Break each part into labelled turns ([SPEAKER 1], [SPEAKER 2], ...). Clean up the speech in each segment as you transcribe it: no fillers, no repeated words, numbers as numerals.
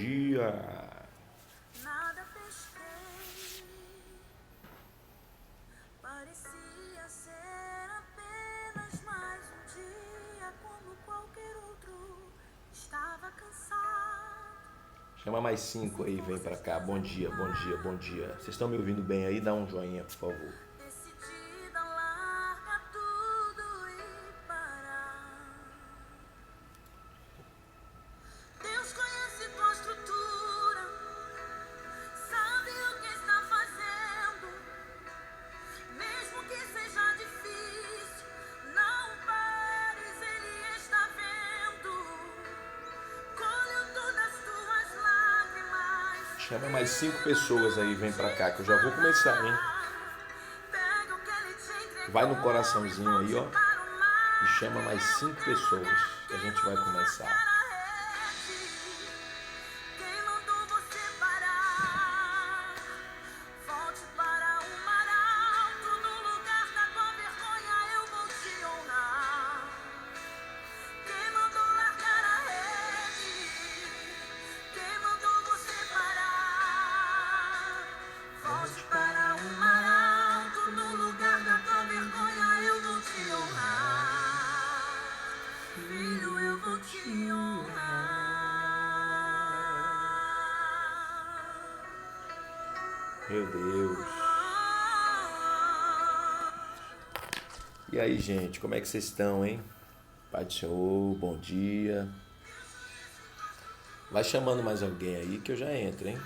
[SPEAKER 1] dia.
[SPEAKER 2] Nada pesquei, parecia ser apenas mais um dia como qualquer outro. Estava cansado.
[SPEAKER 1] Chama mais 5 aí, vem pra cá. Bom dia, bom dia, bom dia. Vocês estão me ouvindo bem aí? Dá um joinha, por favor.
[SPEAKER 2] Decidida a largar tudo e parar. Deus conhece tua estrutura, sabe o que está fazendo. Mesmo que seja difícil, não pares, Ele está vendo. Colheu todas as tuas lágrimas.
[SPEAKER 1] Chama mais 5 pessoas aí, vem pra cá, que eu já vou começar, hein?
[SPEAKER 2] Pega o que Ele te entregou.
[SPEAKER 1] Vai no coraçãozinho aí, ó. E chama mais 5 pessoas, que a gente vai começar.
[SPEAKER 2] Quem mandou você parar? Volte para o mar alto. No lugar da tua vergonha eu vou te honrar. Quem mandou largar a rede? Quem mandou você parar? Volte para o mar alto. No lugar da tua vergonha eu vou te honrar. Filho, eu vou te honrar.
[SPEAKER 1] Meu Deus. E aí, gente, como é que vocês estão, hein? Pai do Senhor, bom dia. Vai chamando mais alguém aí que eu já entro, hein?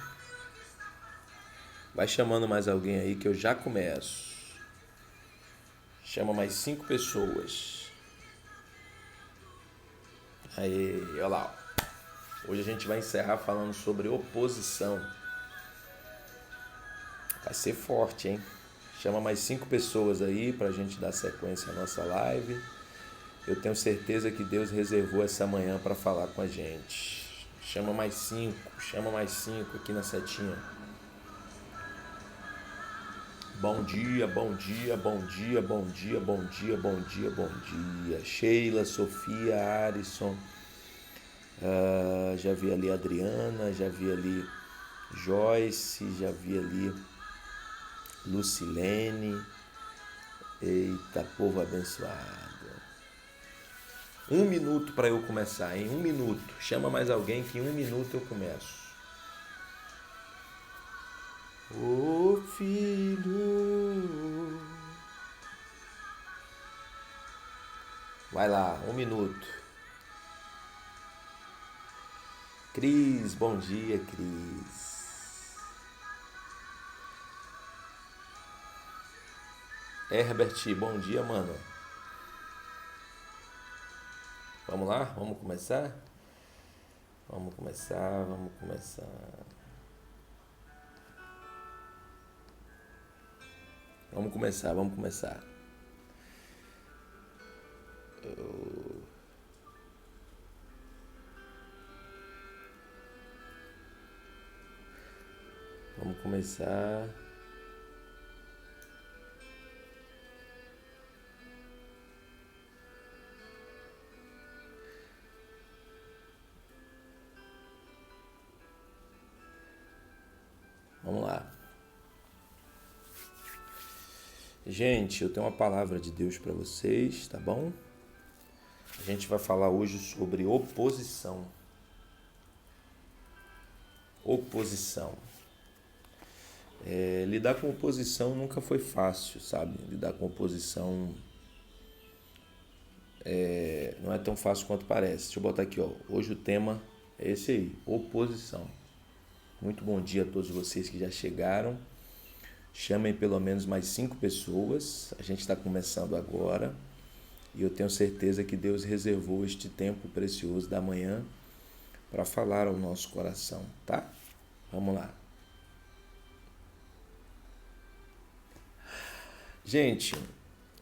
[SPEAKER 1] Vai chamando mais alguém aí que eu já começo. Chama mais 5 pessoas. Aí, olha lá. Hoje a gente vai encerrar falando sobre oposição. Vai ser forte, hein? Chama mais 5 pessoas aí pra gente dar sequência à nossa live. Eu tenho certeza que Deus reservou essa manhã para falar com a gente. Chama mais 5 aqui na setinha. Bom dia, bom dia, bom dia, bom dia, bom dia, bom dia, bom dia. Sheila, Sofia, Arisson. Já vi ali a Adriana, já vi ali Joyce, já vi ali Lucilene. Eita, povo abençoado. 1 minuto para eu começar, hein? 1 minuto. Chama mais alguém que em 1 minuto eu começo. Ô filho. Vai lá, 1 minuto. Cris, bom dia, Cris. Herbert, bom dia, mano. Vamos lá? Vamos começar? Vamos começar. Vamos começar. Vamos começar. Vamos lá. Gente, eu tenho uma palavra de Deus para vocês, tá bom? A gente vai falar hoje sobre oposição. Oposição. Lidar com oposição nunca foi fácil, sabe? Lidar com oposição não é tão fácil quanto parece. Deixa eu botar aqui, ó. Hoje o tema é esse aí, oposição. Muito bom dia a todos vocês que já chegaram. Chamem pelo menos mais 5 pessoas. A gente está começando agora. E eu tenho certeza que Deus reservou este tempo precioso da manhã para falar ao nosso coração, tá? Vamos lá. Gente,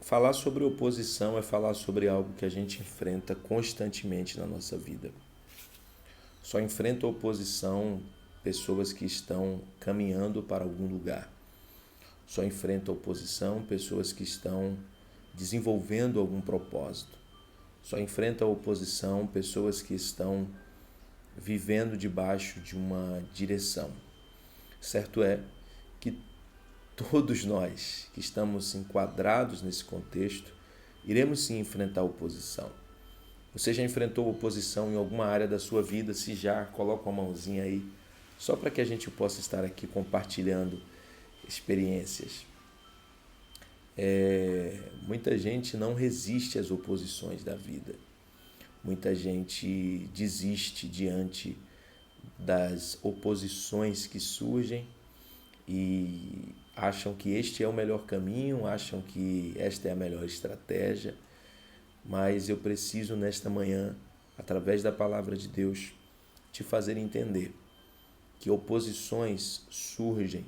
[SPEAKER 1] falar sobre oposição é falar sobre algo que a gente enfrenta constantemente na nossa vida. Só enfrenta oposição pessoas que estão caminhando para algum lugar. Só enfrenta oposição pessoas que estão desenvolvendo algum propósito. Só enfrenta oposição pessoas que estão vivendo debaixo de uma direção. Certo é que todos nós que estamos enquadrados nesse contexto, iremos sim enfrentar oposição. Você já enfrentou oposição em alguma área da sua vida? Se já, coloca uma mãozinha aí, só para que a gente possa estar aqui compartilhando experiências. Muita gente não resiste às oposições da vida. Muita gente desiste diante das oposições que surgem e acham que este é o melhor caminho, acham que esta é a melhor estratégia, mas eu preciso nesta manhã, através da palavra de Deus, te fazer entender que oposições surgem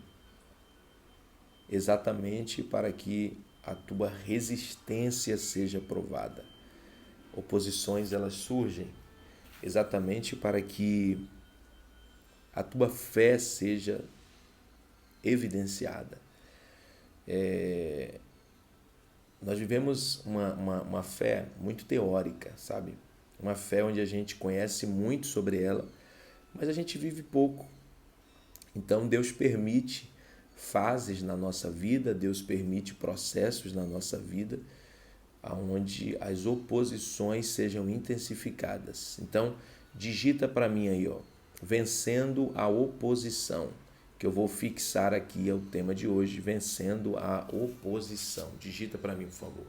[SPEAKER 1] exatamente para que a tua resistência seja provada. Oposições, elas surgem exatamente para que a tua fé seja evidenciada. Nós vivemos uma fé muito teórica, sabe? Uma fé onde a gente conhece muito sobre ela, mas a gente vive pouco. Então Deus permite fases na nossa vida, Deus permite processos na nossa vida, onde as oposições sejam intensificadas. Então, digita para mim aí, ó, vencendo a oposição, que eu vou fixar aqui, é o tema de hoje, vencendo a oposição. Digita para mim, por favor.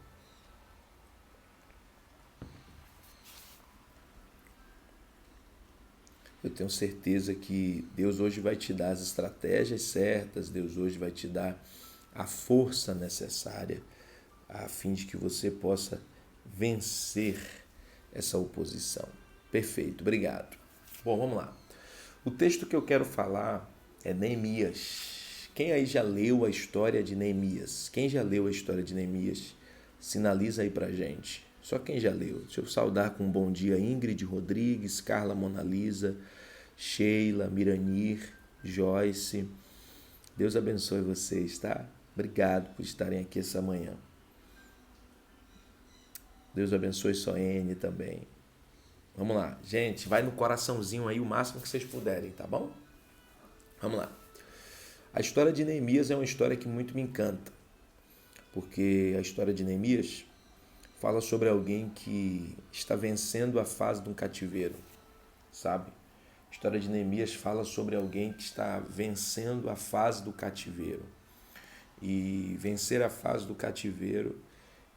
[SPEAKER 1] Eu tenho certeza que Deus hoje vai te dar as estratégias certas, Deus hoje vai te dar a força necessária a fim de que você possa vencer essa oposição. Perfeito, obrigado. Bom, vamos lá. O texto que eu quero falar é Neemias. Quem aí já leu a história de Neemias? Quem já leu a história de Neemias? Sinaliza aí pra gente. Só quem já leu. Deixa eu saudar com um bom dia Ingrid Rodrigues, Carla Monalisa, Sheila, Miranir, Joyce. Deus abençoe vocês, tá? Obrigado por estarem aqui essa manhã. Deus abençoe Soene também. Vamos lá. Gente, vai no coraçãozinho aí o máximo que vocês puderem, tá bom? Vamos lá. A história de Neemias é uma história que muito me encanta, porque a história de Neemias fala sobre alguém que está vencendo a fase de um cativeiro, sabe? A história de Neemias fala sobre alguém que está vencendo a fase do cativeiro. E vencer a fase do cativeiro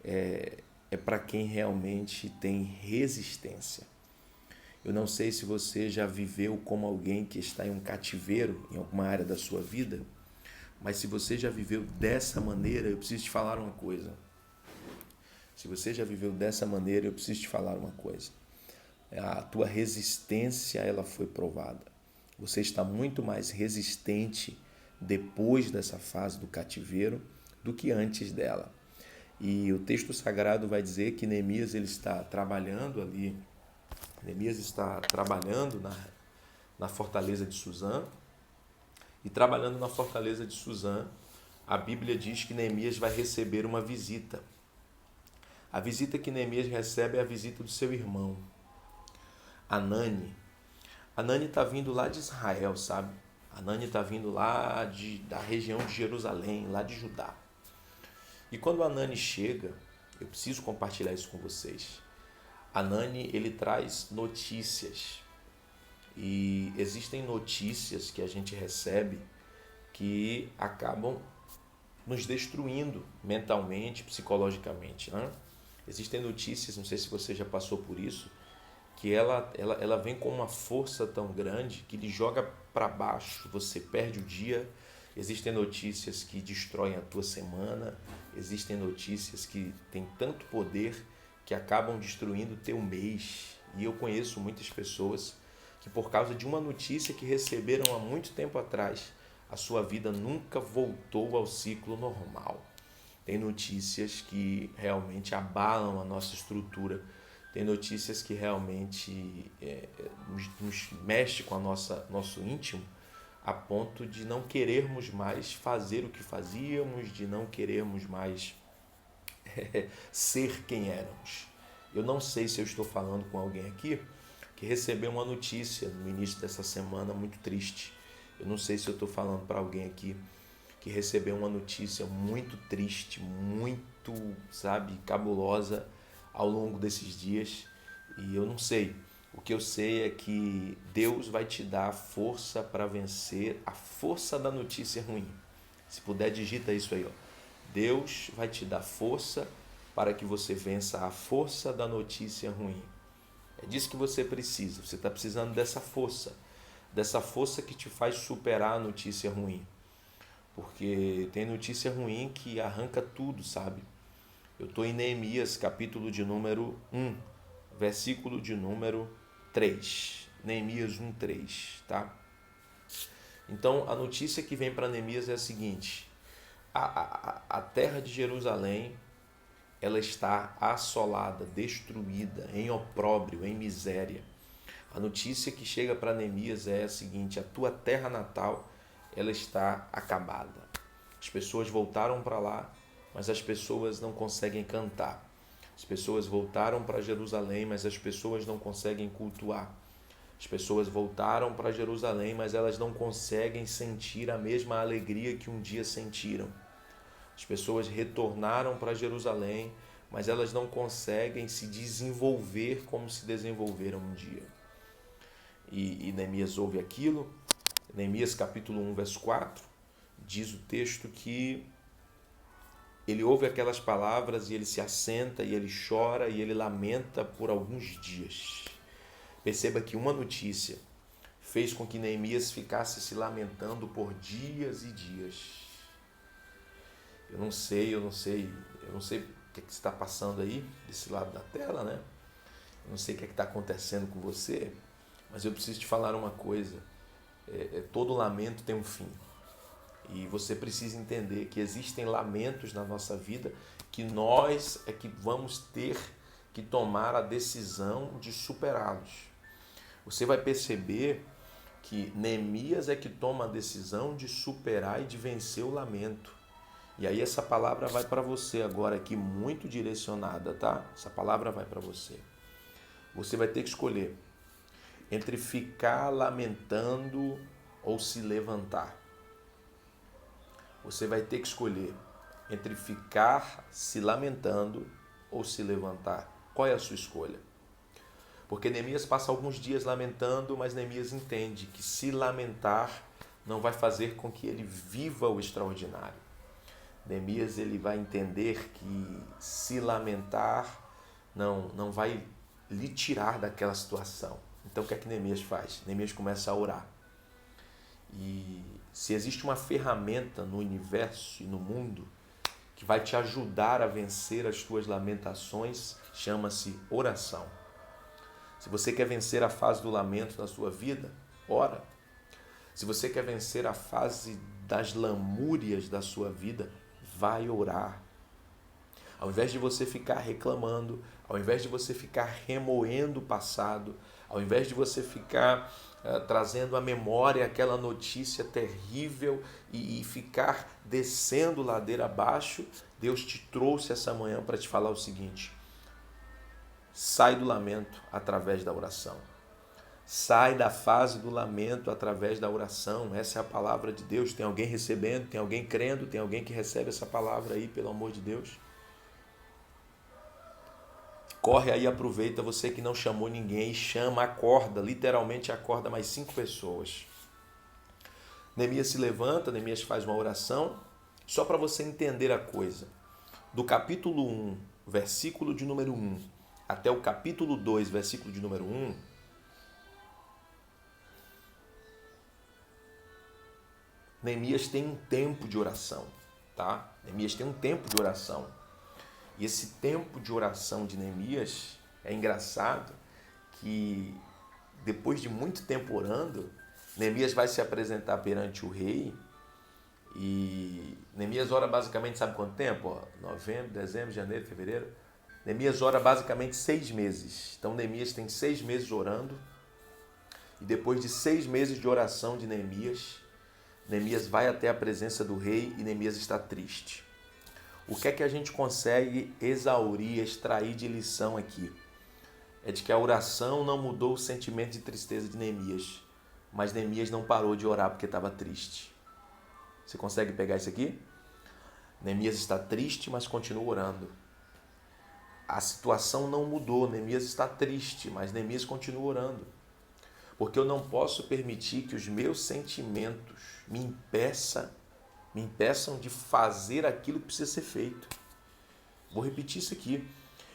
[SPEAKER 1] é para quem realmente tem resistência. Eu não sei se você já viveu como alguém que está em um cativeiro em alguma área da sua vida, mas se você já viveu dessa maneira, eu preciso te falar uma coisa. Se você já viveu dessa maneira, eu preciso te falar uma coisa. A tua resistência, ela foi provada. Você está muito mais resistente depois dessa fase do cativeiro do que antes dela. E o texto sagrado vai dizer que Neemias ele está trabalhando ali, Neemias está trabalhando na fortaleza de Suzã, e trabalhando na fortaleza de Suzã, a Bíblia diz que Neemias vai receber uma visita. A visita que Neemias recebe é a visita do seu irmão, Anani. Anani está vindo lá de Israel, sabe? Anani está vindo lá da região de Jerusalém, lá de Judá. E quando Anani chega, eu preciso compartilhar isso com vocês. Anani, ele traz notícias. E existem notícias que a gente recebe que acabam nos destruindo mentalmente, psicologicamente, né? Existem notícias, não sei se você já passou por isso, que ela vem com uma força tão grande que lhe joga para baixo, você perde o dia. Existem notícias que destroem a tua semana, existem notícias que têm tanto poder que acabam destruindo o teu mês. E eu conheço muitas pessoas que por causa de uma notícia que receberam há muito tempo atrás, a sua vida nunca voltou ao ciclo normal. Tem notícias que realmente abalam a nossa estrutura, tem notícias que realmente nos mexe com nosso íntimo, a ponto de não querermos mais fazer o que fazíamos, de não querermos mais ser quem éramos. Eu não sei se eu estou falando com alguém aqui, que recebeu uma notícia no início dessa semana muito triste. Eu não sei se eu estou falando para alguém aqui que recebeu uma notícia muito triste, muito, cabulosa ao longo desses dias. E eu não sei. O que eu sei é que Deus vai te dar força para vencer a força da notícia ruim. Se puder, digita isso aí, ó. Deus vai te dar força para que você vença a força da notícia ruim. É disso que você precisa. Você está precisando dessa força que te faz superar a notícia ruim. Porque tem notícia ruim que arranca tudo, sabe? Eu estou em Neemias, capítulo de número 1, versículo de número 3. Neemias 1:3, tá? Então, a notícia que vem para Neemias é a seguinte: a terra de Jerusalém, ela está assolada, destruída, em opróbrio, em miséria. A notícia que chega para Neemias é a seguinte: a tua terra natal, ela está acabada. As pessoas voltaram para lá, mas as pessoas não conseguem cantar. As pessoas voltaram para Jerusalém, mas as pessoas não conseguem cultuar. As pessoas voltaram para Jerusalém, mas elas não conseguem sentir a mesma alegria que um dia sentiram. As pessoas retornaram para Jerusalém, mas elas não conseguem se desenvolver como se desenvolveram um dia. E Neemias ouve aquilo. Neemias capítulo 1, verso 4, diz o texto que ele ouve aquelas palavras e ele se assenta e ele chora e ele lamenta por alguns dias. Perceba que uma notícia fez com que Neemias ficasse se lamentando por dias e dias. Eu não sei o que está passando aí, desse lado da tela, né? Eu não sei o que está acontecendo com você, mas eu preciso te falar uma coisa. Todo lamento tem um fim. E você precisa entender que existem lamentos na nossa vida que nós é que vamos ter que tomar a decisão de superá-los. Você vai perceber que Neemias é que toma a decisão de superar e de vencer o lamento. E aí essa palavra vai para você agora aqui, muito direcionada, tá? Essa palavra vai para você. Você vai ter que escolher entre ficar lamentando ou se levantar. Você vai ter que escolher entre ficar se lamentando ou se levantar. Qual é a sua escolha? Porque Neemias passa alguns dias lamentando, mas Neemias entende que se lamentar não vai fazer com que ele viva o extraordinário. Neemias ele vai entender que se lamentar não vai lhe tirar daquela situação. Então o que é que Neemias faz? Neemias começa a orar. E se existe uma ferramenta no universo e no mundo que vai te ajudar a vencer as tuas lamentações, chama-se oração. Se você quer vencer a fase do lamento na sua vida, ora. Se você quer vencer a fase das lamúrias da sua vida, vai orar. Ao invés de você ficar reclamando, ao invés de você ficar remoendo o passado, ao invés de você ficar trazendo à memória aquela notícia terrível e ficar descendo ladeira abaixo, Deus te trouxe essa manhã para te falar o seguinte: sai do lamento através da oração. Sai da fase do lamento através da oração. Essa é a palavra de Deus. Tem alguém recebendo, tem alguém crendo, tem alguém que recebe essa palavra aí, pelo amor de Deus. Corre aí, aproveita, você que não chamou ninguém, chama, acorda, literalmente acorda mais 5 pessoas. Neemias se levanta, Neemias faz uma oração, só para você entender a coisa. Do capítulo 1, versículo de número 1, até o capítulo 2, versículo de número 1, Neemias tem um tempo de oração, tá? Neemias tem um tempo de oração. E esse tempo de oração de Neemias é engraçado que depois de muito tempo orando, Neemias vai se apresentar perante o rei e Neemias ora basicamente, sabe quanto tempo? Novembro, dezembro, janeiro, fevereiro. Neemias ora basicamente 6 meses. Então Neemias tem 6 meses orando e depois de 6 meses de oração de Neemias, Neemias vai até a presença do rei e Neemias está triste. O que é que a gente consegue exaurir, extrair de lição aqui? é de que a oração não mudou o sentimento de tristeza de Neemias, mas Neemias não parou de orar porque estava triste. Você consegue pegar isso aqui? Neemias está triste, mas continua orando. A situação não mudou, Neemias está triste, mas Neemias continua orando. Porque eu não posso permitir que os meus sentimentos me impeçam de fazer aquilo que precisa ser feito. Vou repetir isso aqui.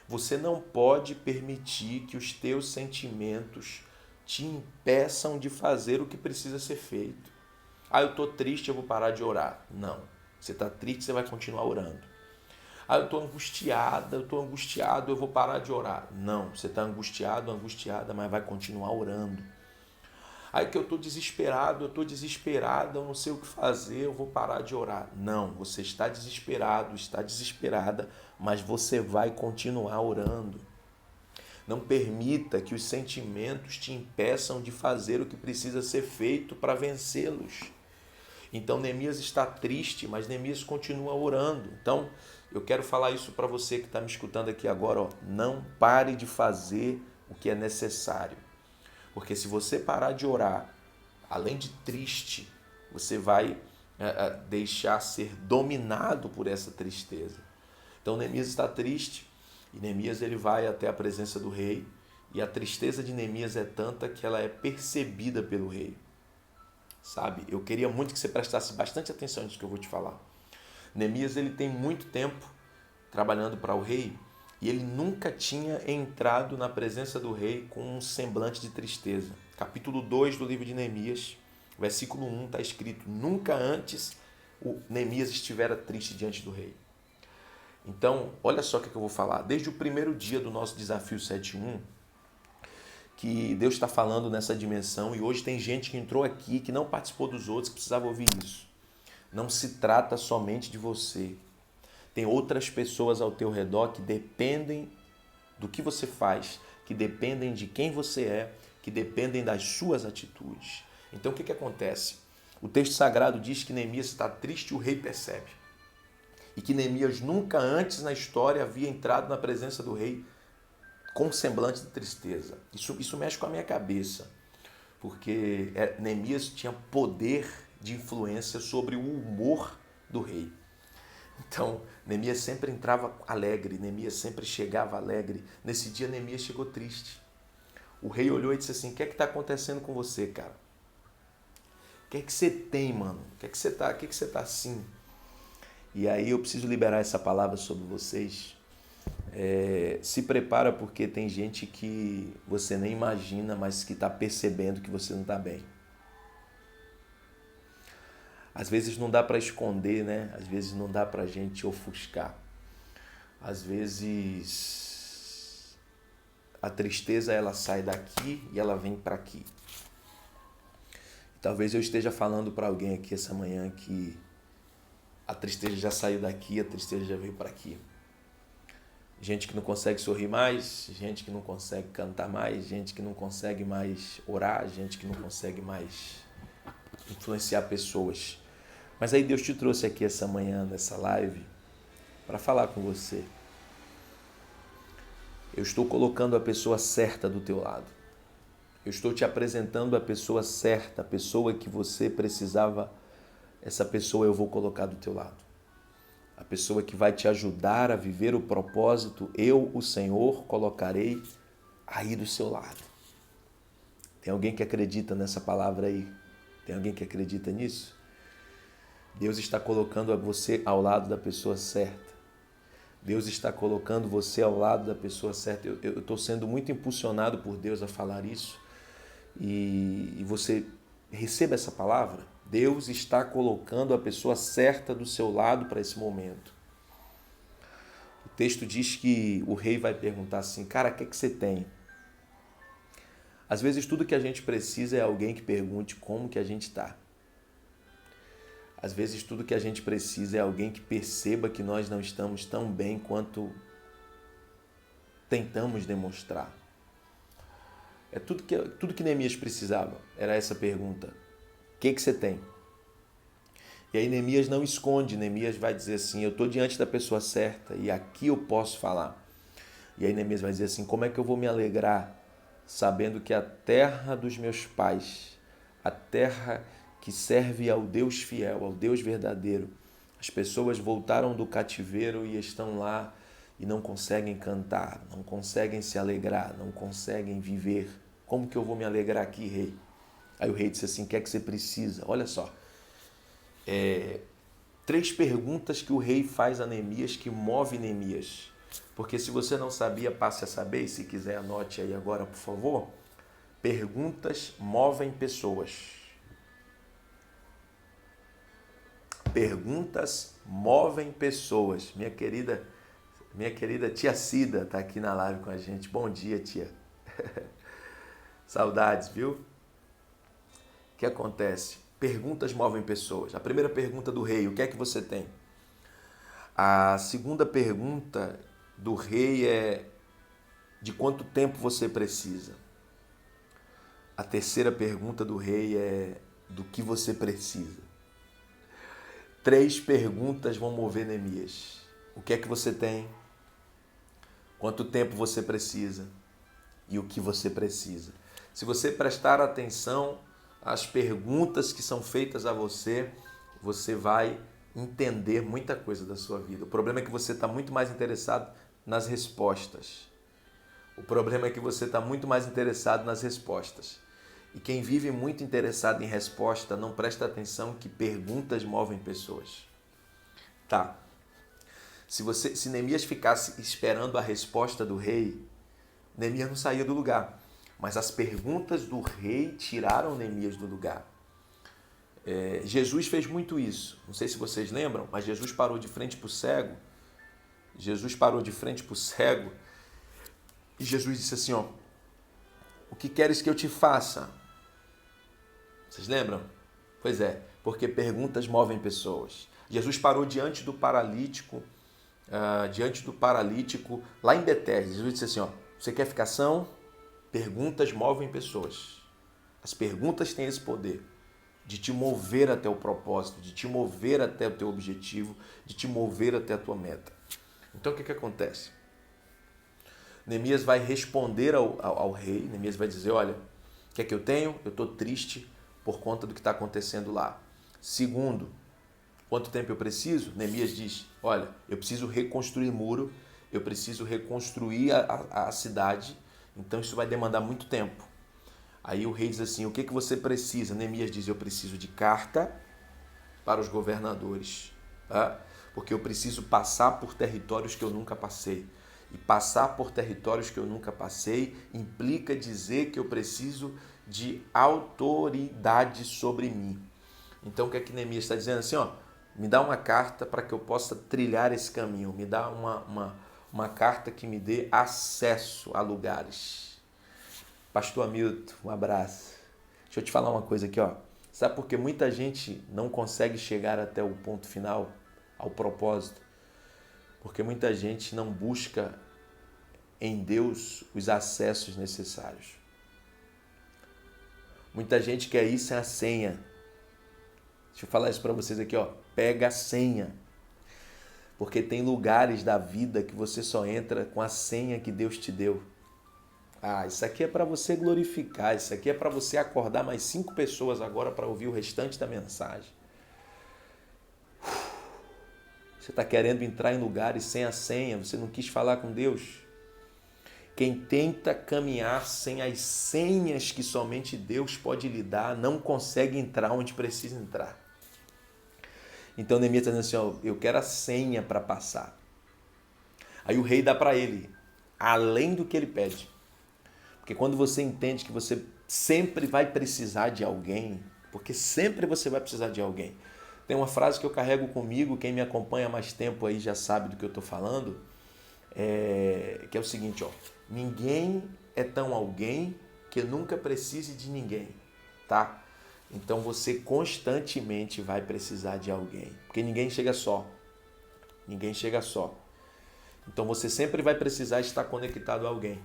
[SPEAKER 1] Você não pode permitir que os teus sentimentos te impeçam de fazer o que precisa ser feito. Eu estou triste, eu vou parar de orar. Não. Você está triste, você vai continuar orando. Eu estou angustiado, eu vou parar de orar. Não. Você está angustiada, mas vai continuar orando. Que eu estou desesperado, eu não sei o que fazer, eu vou parar de orar. Não, você está desesperado, está desesperada, mas você vai continuar orando. Não permita que os sentimentos te impeçam de fazer o que precisa ser feito para vencê-los. Então, Neemias está triste, mas Neemias continua orando. Então, eu quero falar isso para você que está me escutando aqui agora. Não pare de fazer o que é necessário. Porque se você parar de orar, além de triste, você vai deixar ser dominado por essa tristeza. Então Neemias está triste e Neemias ele vai até a presença do rei e a tristeza de Neemias é tanta que ela é percebida pelo rei. Sabe? Eu queria muito que você prestasse bastante atenção nisso que eu vou te falar. Neemias ele tem muito tempo trabalhando para o rei e ele nunca tinha entrado na presença do rei com um semblante de tristeza. Capítulo 2 do livro de Neemias, versículo 1 está escrito: nunca antes o Neemias estivera triste diante do rei. Então, olha só o que eu vou falar. Desde o primeiro dia do nosso desafio 7.1, que Deus está falando nessa dimensão e hoje tem gente que entrou aqui que não participou dos outros, que precisava ouvir isso. Não se trata somente de você. Tem outras pessoas ao teu redor que dependem do que você faz, que dependem de quem você é, que dependem das suas atitudes. Então o que acontece? O texto sagrado diz que Neemias está triste e o rei percebe. E que Neemias nunca antes na história havia entrado na presença do rei com semblante de tristeza. Isso mexe com a minha cabeça, porque Neemias tinha poder de influência sobre o humor do rei. Então, Neemias sempre entrava alegre, Neemias sempre chegava alegre. Nesse dia, Neemias chegou triste. O rei olhou e disse assim: o que é que está acontecendo com você, cara? O que é que você tem, mano? O que é que você tá assim? E aí eu preciso liberar essa palavra sobre vocês. Se prepara, porque tem gente que você nem imagina, mas que está percebendo que você não está bem. Às vezes não dá para esconder, né? Às vezes não dá para a gente ofuscar. Às vezes a tristeza ela sai daqui e ela vem para aqui. Talvez eu esteja falando para alguém aqui essa manhã que a tristeza já saiu daqui, a tristeza já veio para aqui. Gente que não consegue sorrir mais, gente que não consegue cantar mais, gente que não consegue mais orar, gente que não consegue mais influenciar pessoas. Mas aí Deus te trouxe aqui essa manhã, nessa live, para falar com você. Eu estou colocando a pessoa certa do teu lado. Eu estou te apresentando a pessoa certa, a pessoa que você precisava. Essa pessoa eu vou colocar do teu lado. A pessoa que vai te ajudar a viver o propósito, eu, o Senhor, colocarei aí do seu lado. Tem alguém que acredita nessa palavra aí? Tem alguém que acredita nisso? Deus está colocando você ao lado da pessoa certa. Deus está colocando você ao lado da pessoa certa. Eu estou sendo muito impulsionado por Deus a falar isso. E você receba essa palavra. Deus está colocando a pessoa certa do seu lado para esse momento. O texto diz que o rei vai perguntar assim: cara, o que é que você tem? Às vezes tudo que a gente precisa é alguém que pergunte como que a gente está. Às vezes tudo que a gente precisa é alguém que perceba que nós não estamos tão bem quanto tentamos demonstrar. É tudo que Neemias precisava, era essa pergunta. O que você tem? E aí Neemias não esconde, Neemias vai dizer assim: eu estou diante da pessoa certa e aqui eu posso falar. E aí Neemias vai dizer assim, como é que eu vou me alegrar sabendo que a terra dos meus pais, a terra que serve ao Deus fiel, ao Deus verdadeiro, as pessoas voltaram do cativeiro e estão lá e não conseguem cantar, não conseguem se alegrar, não conseguem viver. Como que eu vou me alegrar aqui, rei? Aí o rei disse assim, o que é que você precisa? Olha só, 3 perguntas que o rei faz a Neemias que move Neemias. Porque se você não sabia, passe a saber, e se quiser anote aí agora, por favor. Perguntas movem pessoas. Perguntas movem pessoas. Minha querida tia Cida está aqui na live com a gente. Bom dia, tia. Saudades, viu? O que acontece? Perguntas movem pessoas. A primeira pergunta do rei, o que é que você tem? A segunda pergunta do rei é de quanto tempo você precisa? A terceira pergunta do rei é do que você precisa? 3 perguntas vão mover Neemias. O que é que você tem? Quanto tempo você precisa? E o que você precisa? Se você prestar atenção às perguntas que são feitas a você, você vai entender muita coisa da sua vida. O problema é que você está muito mais interessado nas respostas. O problema é que você está muito mais interessado nas respostas. E quem vive muito interessado em resposta não presta atenção que perguntas movem pessoas. Tá. Se Neemias ficasse esperando a resposta do rei, Neemias não saía do lugar. Mas as perguntas do rei tiraram Neemias do lugar. Jesus fez muito isso. Não sei se vocês lembram, mas Jesus parou de frente para o cego. E Jesus disse assim, ó, o que queres que eu te faça? Vocês lembram? Pois é, porque perguntas movem pessoas. Jesus parou diante do paralítico lá em Betesda. Jesus disse assim, ó, você quer ficar são? Perguntas movem pessoas. As perguntas têm esse poder de te mover até o propósito, de te mover até o teu objetivo, de te mover até a tua meta. Então o que acontece? Neemias vai responder ao rei, Neemias vai dizer, olha, o que é que eu tenho? Eu estou triste por conta do que está acontecendo lá. Segundo, quanto tempo eu preciso? Neemias diz, olha, eu preciso reconstruir muro, eu preciso reconstruir a cidade, então isso vai demandar muito tempo. Aí o rei diz assim, o que você precisa? Neemias diz, eu preciso de carta para os governadores, tá? Porque eu preciso passar por territórios que eu nunca passei. E passar por territórios que eu nunca passei implica dizer que eu preciso de autoridade sobre mim. Então o que é que Neemias está dizendo? Assim, ó, me dá uma carta para que eu possa trilhar esse caminho. Me dá uma carta que me dê acesso a lugares. Pastor Hamilton, um abraço. Deixa eu te falar uma coisa aqui, ó. Sabe por que muita gente não consegue chegar até o ponto final, ao propósito? Porque muita gente não busca em Deus os acessos necessários. Muita gente quer ir sem a senha. Deixa eu falar isso para vocês aqui, ó. Pega a senha. Porque tem lugares da vida que você só entra com a senha que Deus te deu. Ah, isso aqui é para você glorificar, isso aqui é para você acordar mais 5 pessoas agora para ouvir o restante da mensagem. Você está querendo entrar em lugares sem a senha, você não quis falar com Deus. Quem tenta caminhar sem as senhas que somente Deus pode lhe dar, não consegue entrar onde precisa entrar. Então Neemias está dizendo assim, ó, eu quero a senha para passar. Aí o rei dá para ele, além do que ele pede. Porque quando você entende que você sempre vai precisar de alguém, porque sempre você vai precisar de alguém. Tem uma frase que eu carrego comigo, quem me acompanha há mais tempo aí já sabe do que eu estou falando, que é o seguinte, ó, ninguém é tão alguém que nunca precise de ninguém, tá? Então você constantemente vai precisar de alguém, porque ninguém chega só. Ninguém chega só. Então você sempre vai precisar estar conectado a alguém.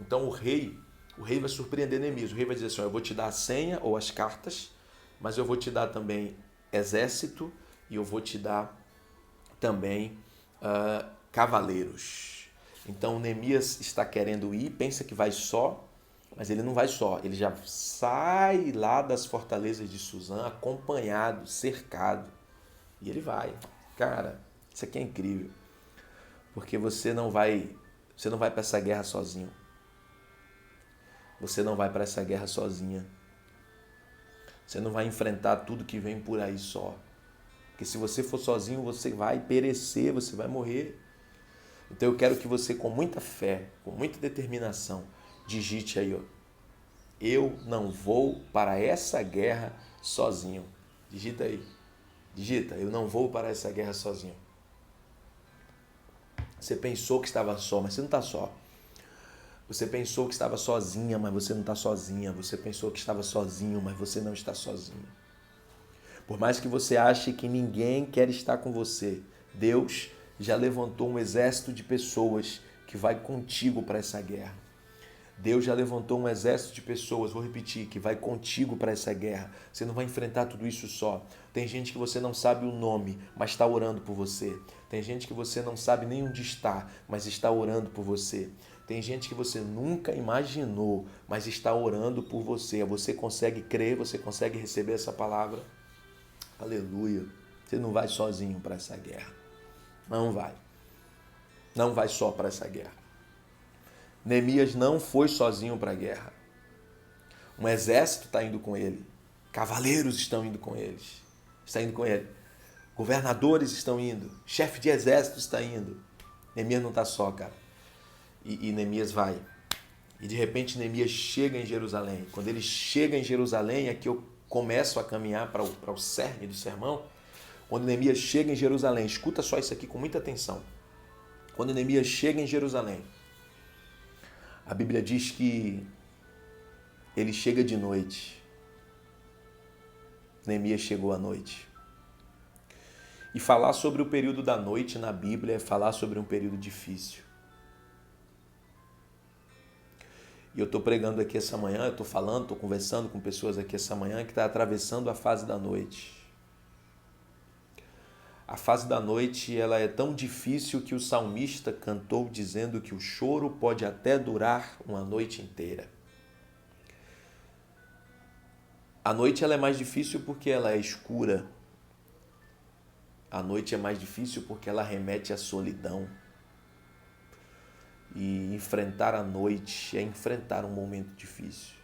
[SPEAKER 1] Então o rei vai surpreender Neemias. O rei vai dizer assim, ó, eu vou te dar a senha ou as cartas, mas eu vou te dar também exército e eu vou te dar também cavaleiros. Então Neemias está querendo ir, pensa que vai só, mas ele não vai só. Ele já sai lá das fortalezas de Suzã, acompanhado, cercado. E ele vai. Cara, isso aqui é incrível. Porque você não vai para essa guerra sozinho. Você não vai para essa guerra sozinha. Você não vai enfrentar tudo que vem por aí só. Porque se você for sozinho, você vai perecer, você vai morrer. Então eu quero que você, com muita fé, com muita determinação, digite aí, ó. Eu não vou para essa guerra sozinho. Digita aí. Digita, eu não vou para essa guerra sozinho. Você pensou que estava só, mas você não está só. Você pensou que estava sozinha, mas você não está sozinha. Você pensou que estava sozinho, mas você não está sozinho. Por mais que você ache que ninguém quer estar com você, Deus já levantou um exército de pessoas que vai contigo para essa guerra. Deus já levantou um exército de pessoas, vou repetir, que vai contigo para essa guerra. Você não vai enfrentar tudo isso só. Tem gente que você não sabe o nome, mas está orando por você. Tem gente que você não sabe nem onde está, mas está orando por você. Tem gente que você nunca imaginou, mas está orando por você. Você consegue crer, você consegue receber essa palavra? Aleluia. Você não vai sozinho para essa guerra. Não vai. Não vai só para essa guerra. Neemias não foi sozinho para a guerra. Um exército está indo com ele. Cavaleiros estão indo com eles. Está indo com ele. Governadores estão indo. Chefe de exército está indo. Neemias não está só, cara. E Neemias vai. E de repente Neemias chega em Jerusalém. Quando ele chega em Jerusalém, aqui eu começo a caminhar para o cerne do sermão. Quando Neemias chega em Jerusalém, escuta só isso aqui com muita atenção. Quando Neemias chega em Jerusalém, a Bíblia diz que ele chega de noite. Neemias chegou à noite. E falar sobre o período da noite na Bíblia é falar sobre um período difícil. E eu estou pregando aqui essa manhã, eu estou falando, estou conversando com pessoas aqui essa manhã que estão atravessando a fase da noite. A fase da noite ela é tão difícil que o salmista cantou dizendo que o choro pode até durar uma noite inteira. A noite ela é mais difícil porque ela é escura. A noite é mais difícil porque ela remete à solidão. E enfrentar a noite é enfrentar um momento difícil.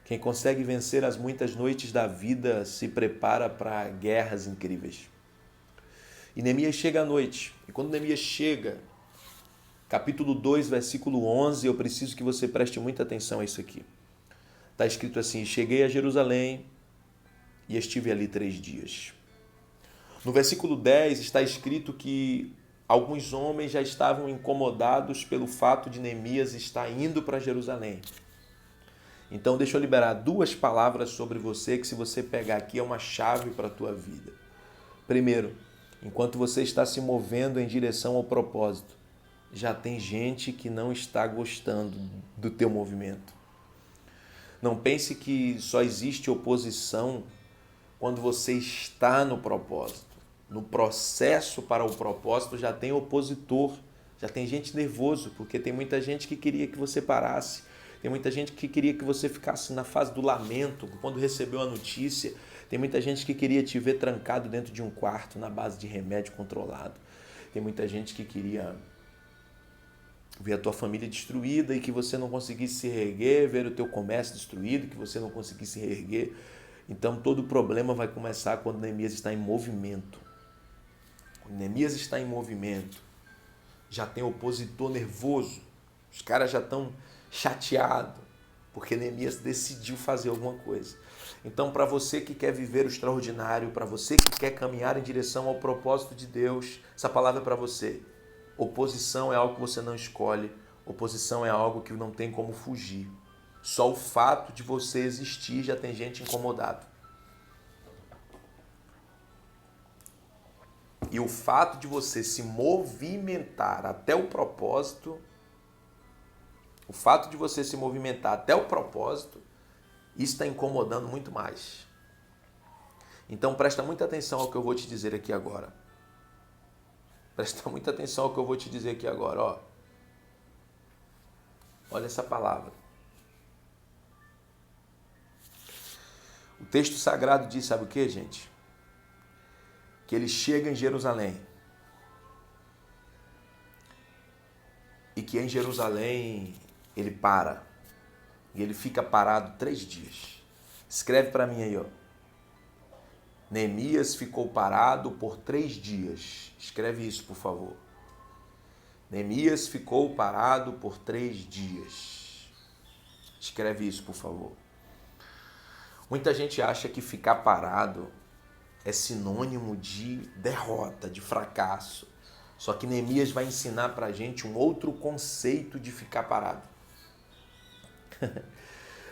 [SPEAKER 1] Quem consegue vencer as muitas noites da vida se prepara para guerras incríveis. E Neemias chega à noite. E quando Neemias chega, capítulo 2, versículo 11, eu preciso que você preste muita atenção a isso aqui. Está escrito assim: cheguei a Jerusalém e estive ali 3 dias. No versículo 10 está escrito que alguns homens já estavam incomodados pelo fato de Neemias estar indo para Jerusalém. Então deixa eu liberar 2 palavras sobre você que se você pegar aqui é uma chave para a tua vida. Primeiro, enquanto você está se movendo em direção ao propósito, já tem gente que não está gostando do teu movimento. Não pense que só existe oposição quando você está no propósito. No processo para o propósito já tem opositor, já tem gente nervoso, porque tem muita gente que queria que você parasse, tem muita gente que queria que você ficasse na fase do lamento, quando recebeu a notícia, tem muita gente que queria te ver trancado dentro de um quarto na base de remédio controlado, tem muita gente que queria ver a tua família destruída e que você não conseguisse se reerguer, ver o teu comércio destruído, que você não conseguisse se reerguer. Então todo o problema vai começar quando Neemias está em movimento. Quando Neemias está em movimento, já tem opositor nervoso, os caras já estão chateados, porque Neemias decidiu fazer alguma coisa. Então, para você que quer viver o extraordinário, para você que quer caminhar em direção ao propósito de Deus, essa palavra é para você. Oposição é algo que você não escolhe, oposição é algo que não tem como fugir. Só o fato de você existir já tem gente incomodada. E o fato de você se movimentar até o propósito, isso está incomodando muito mais. Então presta muita atenção ao que eu vou te dizer aqui agora. Ó. Olha essa palavra. O texto sagrado diz, sabe o que, gente? Que ele chega em Jerusalém. E que em Jerusalém ele para. E ele fica parado 3 dias. Escreve para mim aí, ó. Neemias ficou parado por 3 dias. Escreve isso, por favor. Neemias ficou parado por 3 dias. Escreve isso, por favor. Muita gente acha que ficar parado é sinônimo de derrota, de fracasso. Só que Neemias vai ensinar para a gente um outro conceito de ficar parado.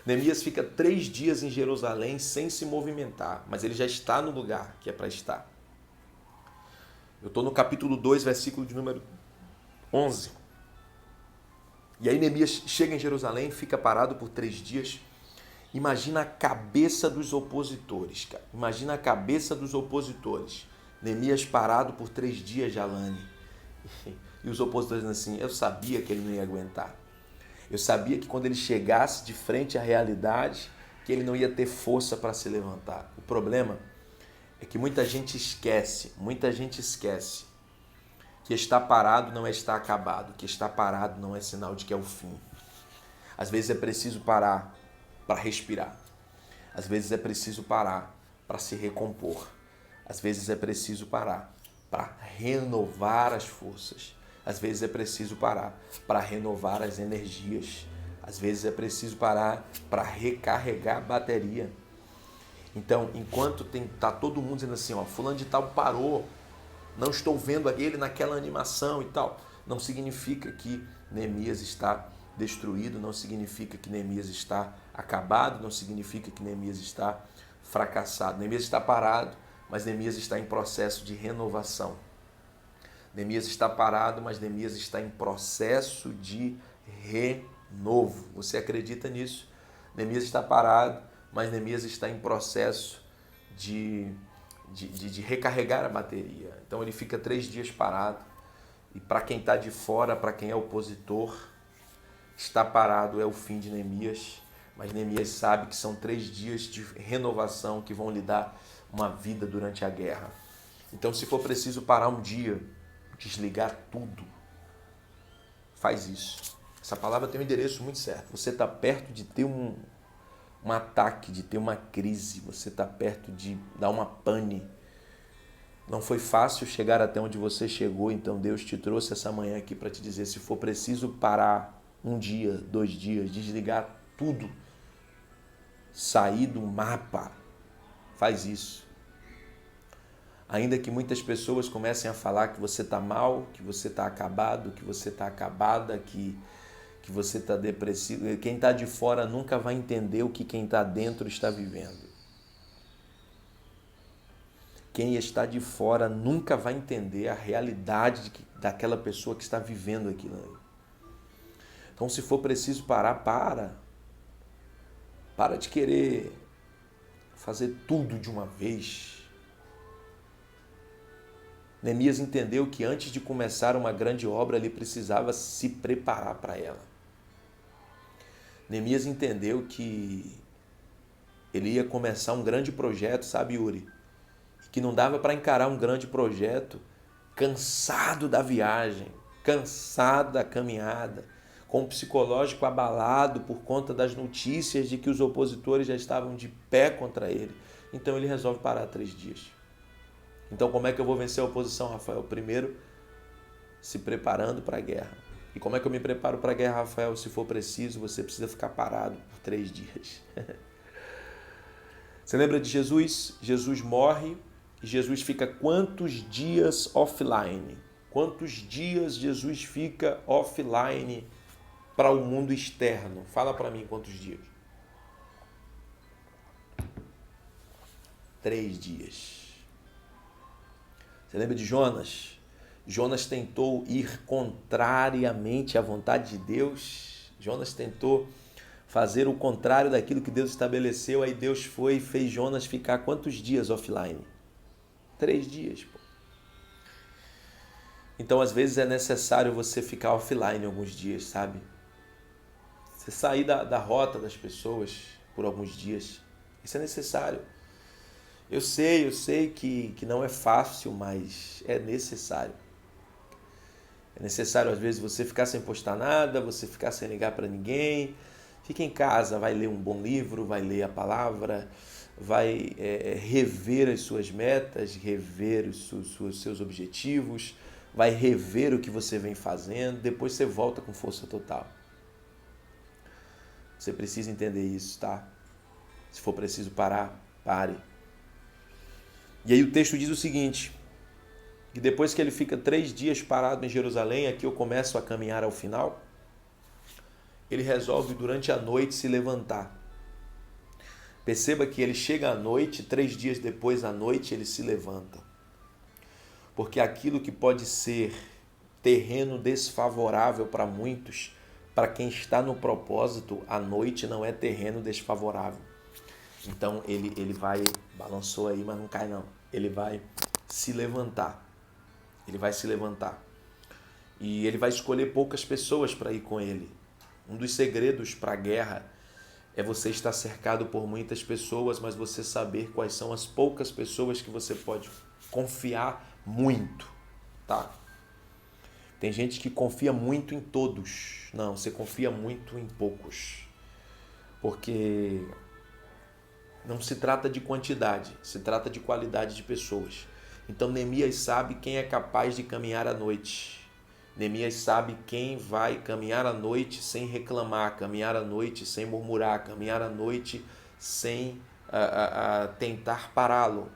[SPEAKER 1] Neemias fica 3 dias em Jerusalém sem se movimentar, mas ele já está no lugar que é para estar. Eu estou no capítulo 2, versículo de número 11. E aí Neemias chega em Jerusalém, fica parado por 3 dias. Imagina a cabeça dos opositores, cara. Imagina a cabeça dos opositores. Neemias parado por 3 dias, Jalane. E os opositores dizendo assim, eu sabia que ele não ia aguentar. Eu sabia que quando ele chegasse de frente à realidade, que ele não ia ter força para se levantar. O problema é que muita gente esquece que estar parado não é estar acabado, que estar parado não é sinal de que é o fim. Às vezes é preciso parar para respirar. Às vezes é preciso parar para se recompor. Às vezes é preciso parar para renovar as forças. Às vezes é preciso parar para renovar as energias. Às vezes é preciso parar para recarregar a bateria. Então, enquanto tá todo mundo dizendo assim, ó, fulano de tal parou, não estou vendo ele naquela animação e tal, não significa que Neemias está destruído, não significa que Neemias está acabado, não significa que Neemias está fracassado. Neemias está parado, mas Neemias está em processo de renovação. Neemias está parado, mas Neemias está em processo de renovo. Você acredita nisso? Neemias está parado, mas Neemias está em processo de recarregar a bateria. Então ele fica 3 dias parado. E para quem está de fora, para quem é opositor, estar parado é o fim de Neemias. Mas Neemias sabe que são 3 dias de renovação que vão lhe dar uma vida durante a guerra. Então, se for preciso parar um dia, desligar tudo, faz isso. Essa palavra tem um endereço muito certo. Você está perto de ter um ataque, de ter uma crise. Você está perto de dar uma pane. Não foi fácil chegar até onde você chegou, então Deus te trouxe essa manhã aqui para te dizer, se for preciso parar 1 dia, 2 dias, desligar tudo, sair do mapa, faz isso. Ainda que muitas pessoas comecem a falar que você está mal, que você está acabado, que você está acabada, que você está depressivo, quem está de fora nunca vai entender o que quem está dentro está vivendo. Quem está de fora nunca vai entender a realidade daquela pessoa que está vivendo aquilo aí. Então, se for preciso parar, para de querer fazer tudo de uma vez. Neemias entendeu que antes de começar uma grande obra, ele precisava se preparar para ela. Neemias entendeu que ele ia começar um grande projeto, sabe, Yuri? Que não dava para encarar um grande projeto cansado da viagem, cansado da caminhada, com o psicológico abalado por conta das notícias de que os opositores já estavam de pé contra ele. Então ele resolve parar 3 dias. Então como é que eu vou vencer a oposição, Rafael? Primeiro, se preparando para a guerra. E como é que eu me preparo para a guerra, Rafael? Se for preciso, você precisa ficar parado por 3 dias. Você lembra de Jesus? Jesus morre e Jesus fica quantos dias offline? Quantos dias Jesus fica offline para o mundo externo? Fala para mim quantos dias. 3 dias. Você lembra de Jonas? Jonas tentou ir contrariamente à vontade de Deus. Jonas tentou fazer o contrário daquilo que Deus estabeleceu. Aí Deus foi e fez Jonas ficar quantos dias offline? 3 dias. Pô. Então, às vezes é necessário você ficar offline alguns dias, sabe? Você sair da rota das pessoas por alguns dias. Isso é necessário. Eu sei que não é fácil, mas é necessário. É necessário, às vezes, você ficar sem postar nada, você ficar sem ligar para ninguém. Fica em casa, vai ler um bom livro, vai ler a palavra, vai rever as suas metas, rever os seus objetivos, vai rever o que você vem fazendo, depois você volta com força total. Você precisa entender isso, tá? Se for preciso parar, pare. E aí o texto diz o seguinte, que depois que ele fica 3 dias parado em Jerusalém, aqui eu começo a caminhar ao final, ele resolve durante a noite se levantar. Perceba que ele chega à noite, 3 dias depois à noite ele se levanta. Porque aquilo que pode ser terreno desfavorável para muitos, para quem está no propósito, à noite não é terreno desfavorável. Então ele vai, balançou aí, mas não cai não. Ele vai se levantar. Ele vai se levantar. E ele vai escolher poucas pessoas para ir com ele. Um dos segredos para a guerra é você estar cercado por muitas pessoas, mas você saber quais são as poucas pessoas que você pode confiar muito, tá? Tem gente que confia muito em todos. Não, você confia muito em poucos. Porque não se trata de quantidade, se trata de qualidade de pessoas. Então Neemias sabe quem é capaz de caminhar à noite. Neemias sabe quem vai caminhar à noite sem reclamar, caminhar à noite sem murmurar, caminhar à noite sem tentar pará-lo.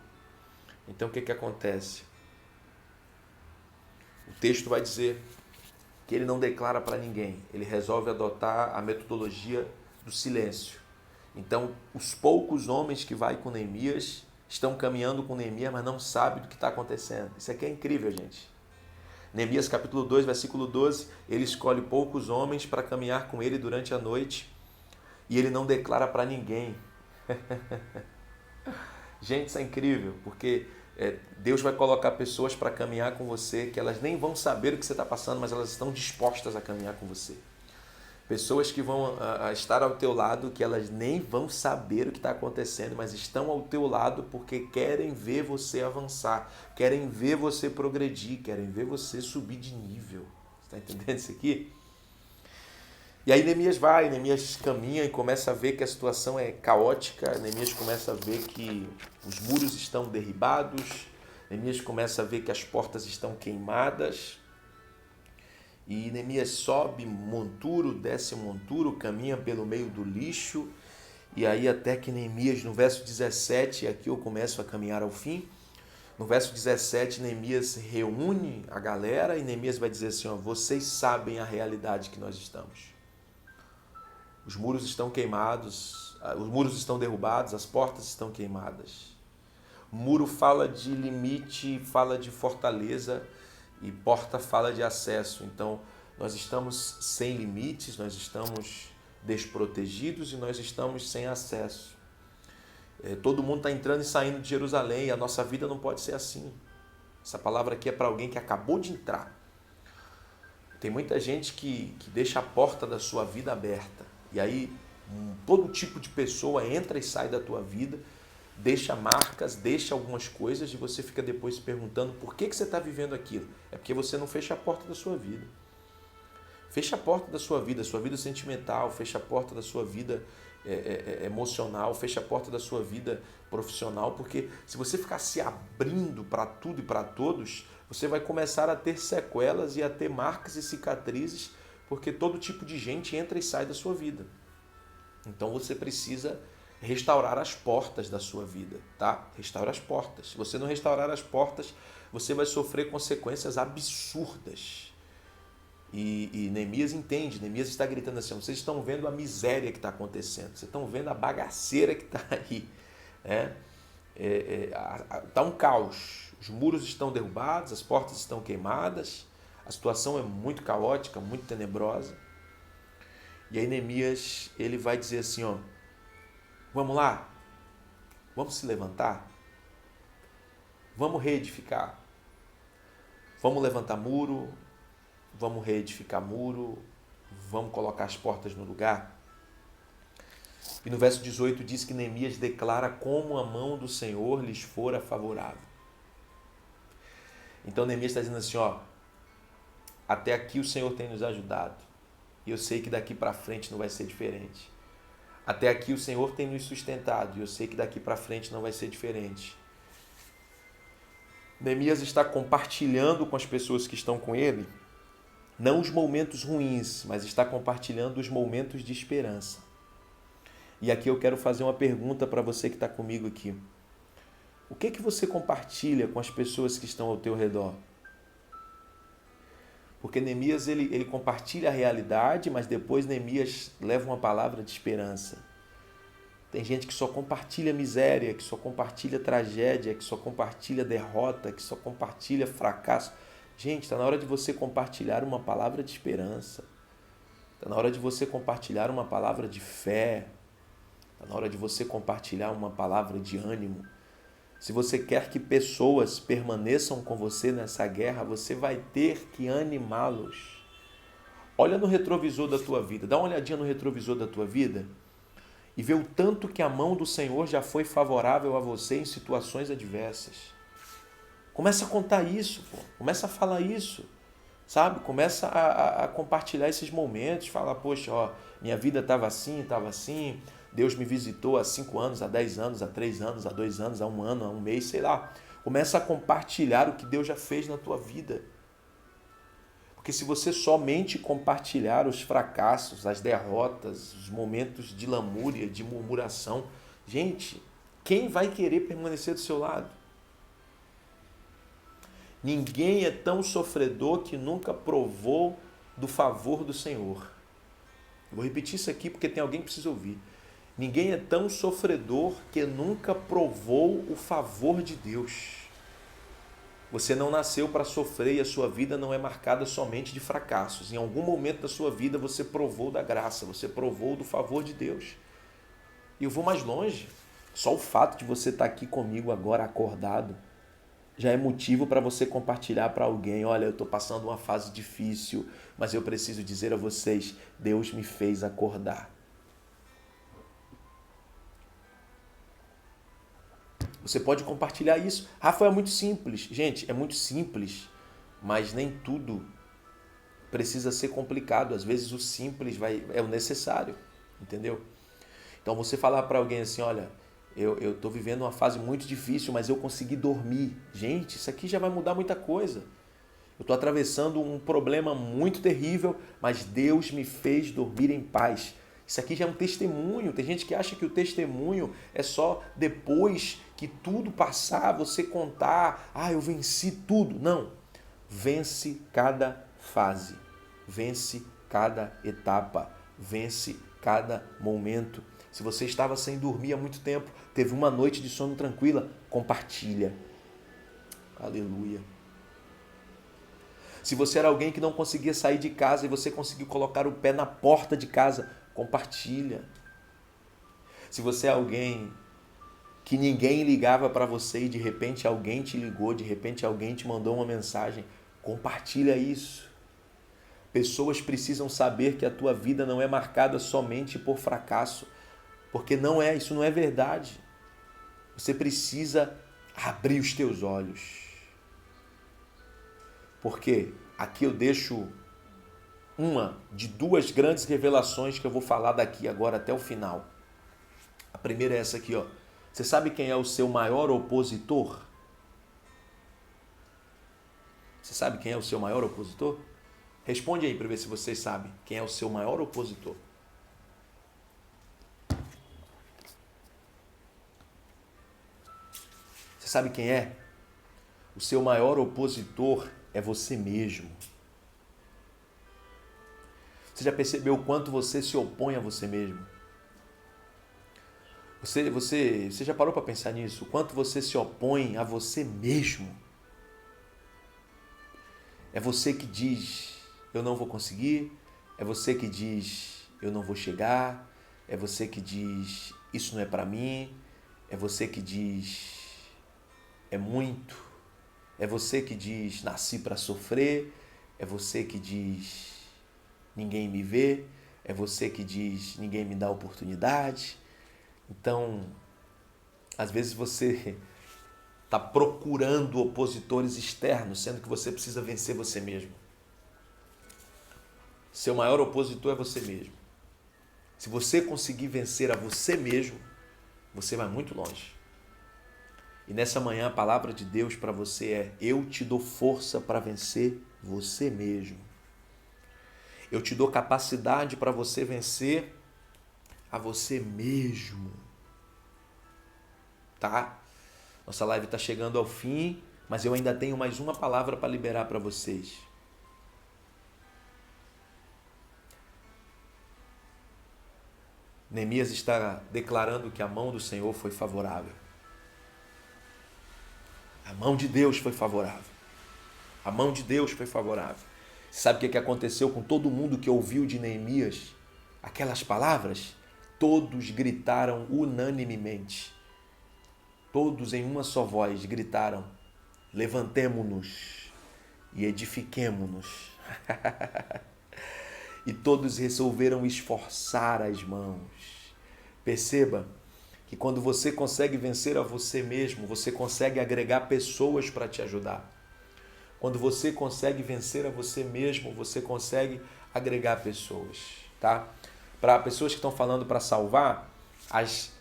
[SPEAKER 1] Então o que acontece? O texto vai dizer que ele não declara para ninguém, ele resolve adotar a metodologia do silêncio. Então, os poucos homens que vai com Neemias estão caminhando com Neemias, mas não sabem do que está acontecendo. Isso aqui é incrível, gente. Neemias capítulo 2, versículo 12, ele escolhe poucos homens para caminhar com ele durante a noite e ele não declara para ninguém. Gente, isso é incrível, porque Deus vai colocar pessoas para caminhar com você que elas nem vão saber o que você está passando, mas elas estão dispostas a caminhar com você. Pessoas que vão estar ao teu lado, que elas nem vão saber o que está acontecendo, mas estão ao teu lado porque querem ver você avançar, querem ver você progredir, querem ver você subir de nível. Está entendendo isso aqui? E aí Neemias caminha e começa a ver que a situação é caótica, Neemias começa a ver que os muros estão derribados, Neemias começa a ver que as portas estão queimadas, e Neemias sobe monturo, desce monturo, caminha pelo meio do lixo, e aí até que Neemias, no verso 17, aqui eu começo a caminhar ao fim, no verso 17, Neemias reúne a galera e Neemias vai dizer assim, ó, vocês sabem a realidade que nós estamos. Os muros estão queimados, os muros estão derrubados, as portas estão queimadas. O muro fala de limite, fala de fortaleza, e porta fala de acesso. Então, nós estamos sem limites, nós estamos desprotegidos e nós estamos sem acesso. Todo mundo está entrando e saindo de Jerusalém e a nossa vida não pode ser assim. Essa palavra aqui é para alguém que acabou de entrar. Tem muita gente que deixa a porta da sua vida aberta. E aí, todo tipo de pessoa entra e sai da tua vida, deixa marcas, deixa algumas coisas e você fica depois se perguntando por que você está vivendo aquilo. É porque você não fecha a porta da sua vida. Fecha a porta da sua vida sentimental, fecha a porta da sua vida emocional, fecha a porta da sua vida profissional, porque se você ficar se abrindo para tudo e para todos, você vai começar a ter sequelas e a ter marcas e cicatrizes, porque todo tipo de gente entra e sai da sua vida. Então você precisa restaurar as portas da sua vida, tá? Restaura as portas. Se você não restaurar as portas, você vai sofrer consequências absurdas. E Neemias entende, Neemias está gritando assim, vocês estão vendo a miséria que está acontecendo, vocês estão vendo a bagaceira que está aí. Está um caos, os muros estão derrubados, as portas estão queimadas, a situação é muito caótica, muito tenebrosa. E aí Neemias, ele vai dizer assim, ó, vamos lá, vamos se levantar, vamos reedificar, vamos levantar muro, vamos reedificar muro, vamos colocar as portas no lugar. E no verso 18 diz que Neemias declara como a mão do Senhor lhes fora favorável. Então Neemias está dizendo assim, ó, até aqui o Senhor tem nos ajudado. E eu sei que daqui para frente não vai ser diferente. Até aqui o Senhor tem nos sustentado. E eu sei que daqui para frente não vai ser diferente. Neemias está compartilhando com as pessoas que estão com ele, não os momentos ruins, mas está compartilhando os momentos de esperança. E aqui eu quero fazer uma pergunta para você que está comigo aqui. O que você compartilha com as pessoas que estão ao teu redor? Porque Neemias ele compartilha a realidade, mas depois Neemias leva uma palavra de esperança. Tem gente que só compartilha miséria, que só compartilha tragédia, que só compartilha derrota, que só compartilha fracasso. Gente, está na hora de você compartilhar uma palavra de esperança. Está na hora de você compartilhar uma palavra de fé. Está na hora de você compartilhar uma palavra de ânimo. Se você quer que pessoas permaneçam com você nessa guerra, você vai ter que animá-los. Olha no retrovisor da tua vida. Dá uma olhadinha no retrovisor da tua vida e vê o tanto que a mão do Senhor já foi favorável a você em situações adversas. Começa a contar isso, pô. Começa a falar isso, sabe? Começa a compartilhar esses momentos. Fala, poxa, ó, minha vida estava assim. Deus me visitou há 5 anos, há 10 anos, há 3 anos, há 2 anos, há 1 ano, há 1 mês, sei lá. Começa a compartilhar o que Deus já fez na tua vida. Porque se você somente compartilhar os fracassos, as derrotas, os momentos de lamúria, de murmuração, gente, quem vai querer permanecer do seu lado? Ninguém é tão sofredor que nunca provou do favor do Senhor. Eu vou repetir isso aqui porque tem alguém que precisa ouvir. Ninguém é tão sofredor que nunca provou o favor de Deus. Você não nasceu para sofrer e a sua vida não é marcada somente de fracassos. Em algum momento da sua vida você provou da graça, você provou do favor de Deus. E eu vou mais longe. Só o fato de você estar aqui comigo agora acordado já é motivo para você compartilhar para alguém. Olha, eu estou passando uma fase difícil, mas eu preciso dizer a vocês, Deus me fez acordar. Você pode compartilhar isso. Rafa, é muito simples. Gente, é muito simples, mas nem tudo precisa ser complicado. Às vezes o simples é o necessário, entendeu? Então você falar para alguém assim, olha, eu estou vivendo uma fase muito difícil, mas eu consegui dormir. Gente, isso aqui já vai mudar muita coisa. Eu estou atravessando um problema muito terrível, mas Deus me fez dormir em paz. Isso aqui já é um testemunho. Tem gente que acha que o testemunho é só depois que tudo passar, você contar, eu venci tudo. Não. Vence cada fase. Vence cada etapa. Vence cada momento. Se você estava sem dormir há muito tempo, teve uma noite de sono tranquila, compartilha. Aleluia. Se você era alguém que não conseguia sair de casa e você conseguiu colocar o pé na porta de casa, compartilha. Se você é alguém que ninguém ligava para você e de repente alguém te ligou, de repente alguém te mandou uma mensagem, compartilha isso. Pessoas precisam saber que a tua vida não é marcada somente por fracasso, porque isso não é verdade. Você precisa abrir os teus olhos. Porque aqui eu deixo uma de 2 grandes revelações que eu vou falar daqui agora até o final. A primeira é essa aqui, ó. Você sabe quem é o seu maior opositor? Você sabe quem é o seu maior opositor? Responde aí para ver se vocês sabem quem é o seu maior opositor. Você sabe quem é? O seu maior opositor é você mesmo. Você já percebeu o quanto você se opõe a você mesmo? Você já parou para pensar nisso? O quanto você se opõe a você mesmo? É você que diz, eu não vou conseguir. É você que diz, eu não vou chegar. É você que diz, isso não é para mim. É você que diz, é muito. É você que diz, nasci para sofrer. É você que diz, ninguém me vê. É você que diz, ninguém me dá oportunidade. Então, às vezes você está procurando opositores externos, sendo que você precisa vencer você mesmo. Seu maior opositor é você mesmo. Se você conseguir vencer a você mesmo, você vai muito longe. E nessa manhã a palavra de Deus para você é: eu te dou força para vencer você mesmo. Eu te dou capacidade para você vencer a você mesmo. Tá? Nossa live está chegando ao fim, mas eu ainda tenho mais uma palavra para liberar para vocês. Neemias está declarando que a mão do Senhor foi favorável. A mão de Deus foi favorável. A mão de Deus foi favorável. Sabe o que aconteceu com todo mundo que ouviu de Neemias aquelas palavras? Todos gritaram unanimemente. Todos em uma só voz gritaram: levantemo-nos e edifiquemo-nos. E todos resolveram esforçar as mãos. Perceba que quando você consegue vencer a você mesmo, você consegue agregar pessoas para te ajudar. Quando você consegue vencer a você mesmo, você consegue agregar pessoas, tá? Para pessoas que estão falando para salvar, às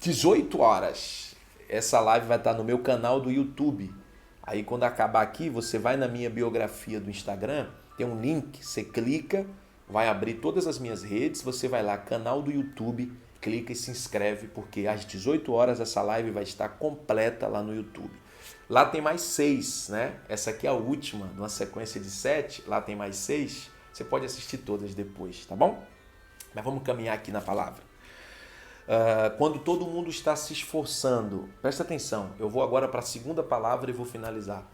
[SPEAKER 1] 18 horas, essa live vai estar no meu canal do YouTube. Aí quando acabar aqui, você vai na minha biografia do Instagram, tem um link, você clica, vai abrir todas as minhas redes, você vai lá, canal do YouTube, clica e se inscreve, porque às 18 horas essa live vai estar completa lá no YouTube. Lá tem mais 6, né? Essa aqui é a última, numa sequência de 7, lá tem mais 6, você pode assistir todas depois, tá bom? Mas vamos caminhar aqui na palavra. Quando todo mundo está se esforçando, presta atenção, eu vou agora para a segunda palavra e vou finalizar.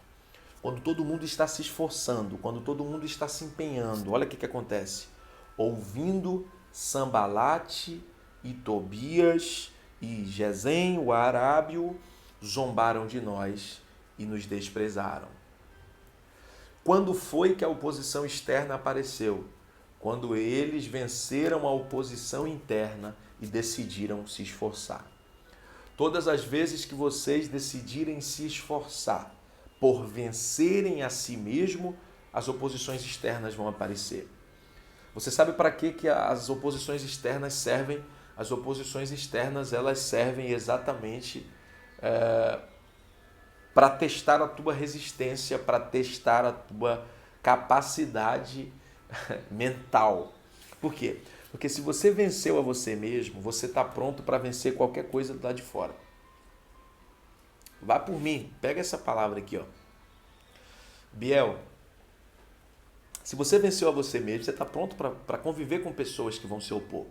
[SPEAKER 1] Quando todo mundo está se esforçando, quando todo mundo está se empenhando, olha o que acontece. Ouvindo Sambalate e Tobias e Gesem, o arábio, zombaram de nós e nos desprezaram. Quando foi que a oposição externa apareceu? Quando eles venceram a oposição interna e decidiram se esforçar. Todas as vezes que vocês decidirem se esforçar por vencerem a si mesmo, as oposições externas vão aparecer. Você sabe para que as oposições externas servem? As oposições externas, elas servem exatamente para testar a tua resistência, para testar a tua capacidade mental. Por quê? Porque se você venceu a você mesmo, você está pronto para vencer qualquer coisa do lado de fora. Vá por mim, pega essa palavra aqui, ó. Biel, se você venceu a você mesmo, você está pronto para conviver com pessoas que vão se opor.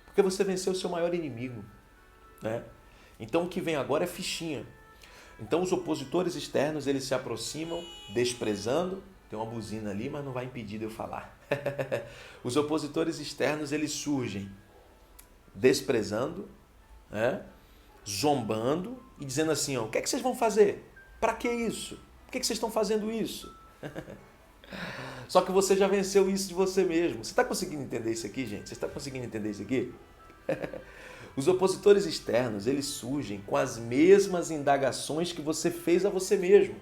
[SPEAKER 1] Porque você venceu o seu maior inimigo, né? Então o que vem agora é fichinha. Então os opositores externos, eles se aproximam desprezando. Tem uma buzina ali, mas não vai impedir de eu falar. Os opositores externos, eles surgem desprezando, né? Zombando e dizendo assim, ó, o que é que vocês vão fazer? Para que isso? Por que vocês estão fazendo isso? Só que você já venceu isso de você mesmo. Você está conseguindo entender isso aqui, gente? Você está conseguindo entender isso aqui? Os opositores externos, eles surgem com as mesmas indagações que você fez a você mesmo.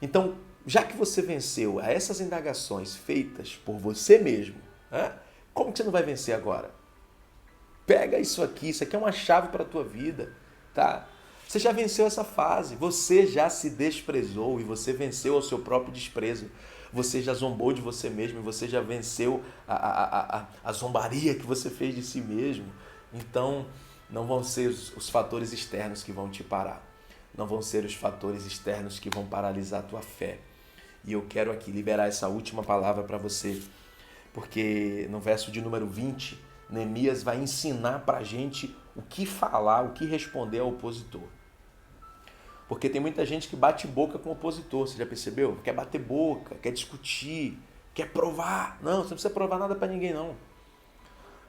[SPEAKER 1] Então, já que você venceu a essas indagações feitas por você mesmo, né? Como que você não vai vencer agora? Pega isso aqui é uma chave para a tua vida, tá? Você já venceu essa fase, você já se desprezou e você venceu ao seu próprio desprezo. Você já zombou de você mesmo e você já venceu a zombaria que você fez de si mesmo. Então, não vão ser os fatores externos que vão te parar. Não vão ser os fatores externos que vão paralisar a tua fé. E eu quero aqui liberar essa última palavra para você, porque no verso de número 20, Neemias vai ensinar para a gente o que falar, o que responder ao opositor. Porque tem muita gente que bate boca com o opositor, você já percebeu? Quer bater boca, quer discutir, quer provar. Não, você não precisa provar nada para ninguém, não.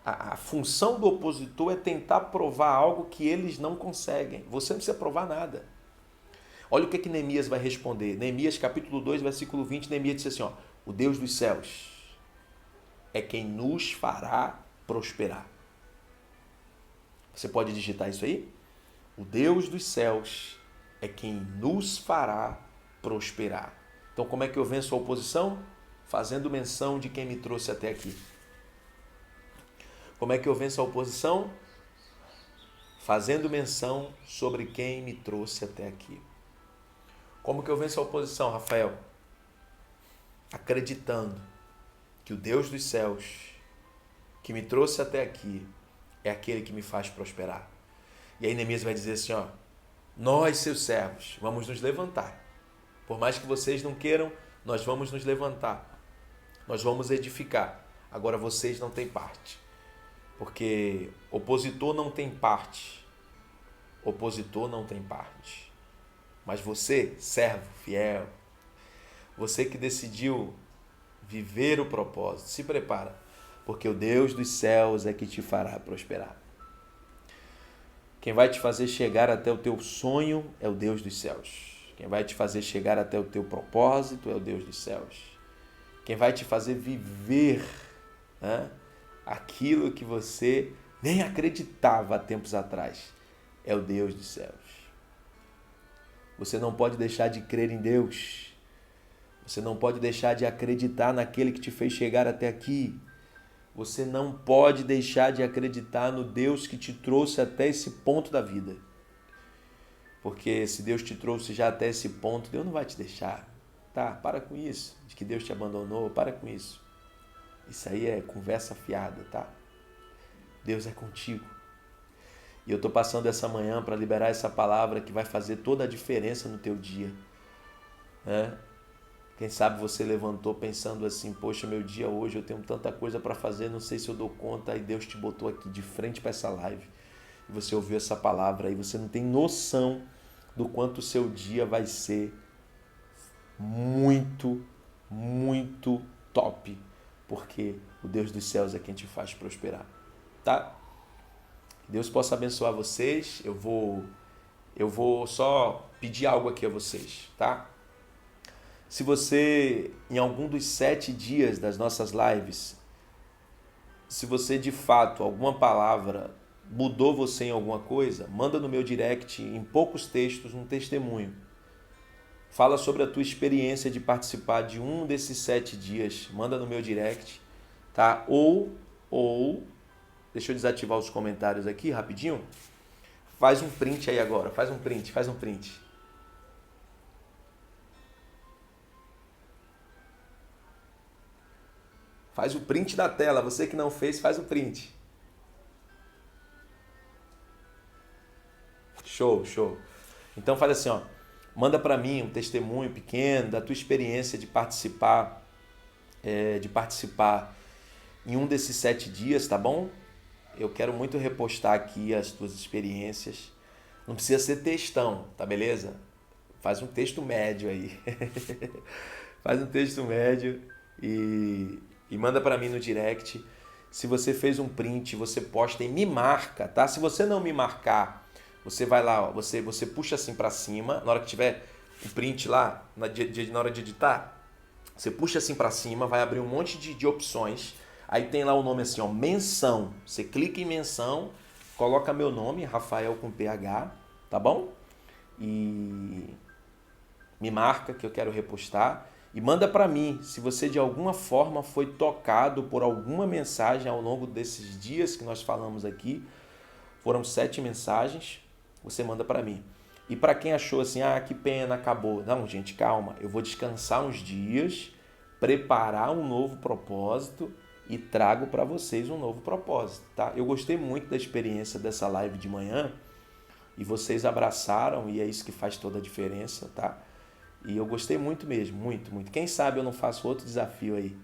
[SPEAKER 1] A função do opositor é tentar provar algo que eles não conseguem. Você não precisa provar nada. Olha o que Neemias vai responder. Neemias capítulo 2, versículo 20, Neemias disse assim, ó, o Deus dos céus é quem nos fará prosperar. Você pode digitar isso aí? O Deus dos céus é quem nos fará prosperar. Então, como é que eu venço a oposição? Fazendo menção de quem me trouxe até aqui. Como é que eu venço a oposição? Fazendo menção sobre quem me trouxe até aqui. Como que eu venço a oposição, Rafael? Acreditando que o Deus dos céus, que me trouxe até aqui, é aquele que me faz prosperar. E aí Neemias vai dizer assim, ó, nós, seus servos, vamos nos levantar. Por mais que vocês não queiram, nós vamos nos levantar. Nós vamos edificar. Agora vocês não têm parte. Porque opositor não tem parte. Opositor não tem parte. Mas você, servo, fiel, você que decidiu viver o propósito, se prepara. Porque o Deus dos céus é que te fará prosperar. Quem vai te fazer chegar até o teu sonho é o Deus dos céus. Quem vai te fazer chegar até o teu propósito é o Deus dos céus. Quem vai te fazer viver, né, aquilo que você nem acreditava há tempos atrás é o Deus dos céus. Você não pode deixar de crer em Deus. Você não pode deixar de acreditar naquele que te fez chegar até aqui. Você não pode deixar de acreditar no Deus que te trouxe até esse ponto da vida. Porque se Deus te trouxe já até esse ponto, Deus não vai te deixar. Tá, para com isso. De que Deus te abandonou, para com isso. Isso aí é conversa fiada, tá? Deus é contigo. E eu estou passando essa manhã para liberar essa palavra que vai fazer toda a diferença no teu dia. Né? Quem sabe você levantou pensando assim, poxa, meu dia hoje eu tenho tanta coisa para fazer, não sei se eu dou conta, e Deus te botou aqui de frente para essa live. E você ouviu essa palavra e você não tem noção do quanto o seu dia vai ser muito, muito top, porque o Deus dos céus é quem te faz prosperar, tá? Que Deus possa abençoar vocês. Eu vou só pedir algo aqui a vocês, tá? Se você, em algum dos 7 dias das nossas lives, se você de fato, alguma palavra mudou você em alguma coisa, manda no meu direct, em poucos textos, um testemunho. Fala sobre a tua experiência de participar de um desses 7 dias. Manda no meu direct, tá? Ou, deixa eu desativar os comentários aqui rapidinho. Faz um print aí agora. Faz um print. Faz o print da tela. Você que não fez, faz o print. Show. Então faz assim, ó. Manda para mim um testemunho pequeno da tua experiência de participar em um desses 7 dias, tá bom? Eu quero muito repostar aqui as tuas experiências. Não precisa ser textão, tá beleza? Faz um texto médio aí. Faz um texto médio e manda para mim no direct. Se você fez um print, você posta e me marca, tá? Se você não me marcar, você vai lá, ó, você puxa assim para cima, na hora que tiver o print lá, na hora de editar, você puxa assim para cima, vai abrir um monte de opções, aí tem lá o nome assim, ó, menção, você clica em menção, coloca meu nome, Rafael com PH, tá bom? E me marca que eu quero repostar e manda para mim, se você de alguma forma foi tocado por alguma mensagem ao longo desses dias que nós falamos aqui, foram 7 mensagens, você manda para mim. E para quem achou assim, que pena, acabou. Não, gente, calma. Eu vou descansar uns dias, preparar um novo propósito e trago para vocês um novo propósito, tá? Eu gostei muito da experiência dessa live de manhã e vocês abraçaram e é isso que faz toda a diferença, tá? E eu gostei muito mesmo, muito. Quem sabe eu não faço outro desafio aí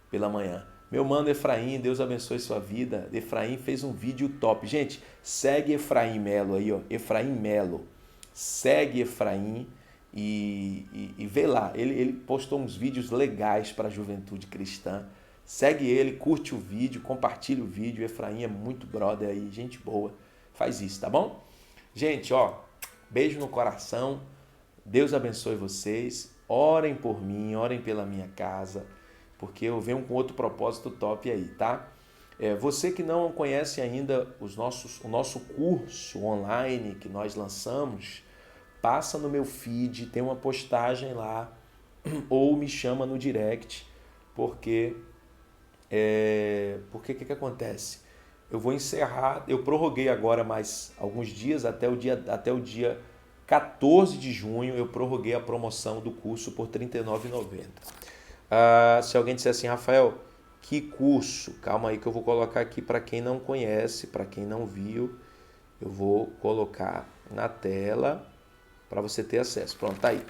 [SPEAKER 1] pela manhã. Meu mano Efraim, Deus abençoe sua vida. Efraim fez um vídeo top. Gente, segue Efraim Melo aí, ó. Efraim Melo. Segue Efraim e vê lá. Ele postou uns vídeos legais para a juventude cristã. Segue ele, curte o vídeo, compartilha o vídeo. Efraim é muito brother aí, gente boa. Faz isso, tá bom? Gente, ó, beijo no coração. Deus abençoe vocês. Orem por mim, orem pela minha casa. porque eu venho com outro propósito top aí, tá? Você que não conhece ainda o nosso curso online que nós lançamos, passa no meu feed, tem uma postagem lá, ou me chama no direct, porque o que acontece? Eu vou encerrar, eu prorroguei agora mais alguns dias, até o dia 14 de junho, eu prorroguei a promoção do curso por R$ 39,90. Se alguém disser assim, Rafael, que curso? Calma aí que eu vou colocar aqui para quem não conhece, para quem não viu, eu vou colocar na tela para você ter acesso. Pronto, tá aí.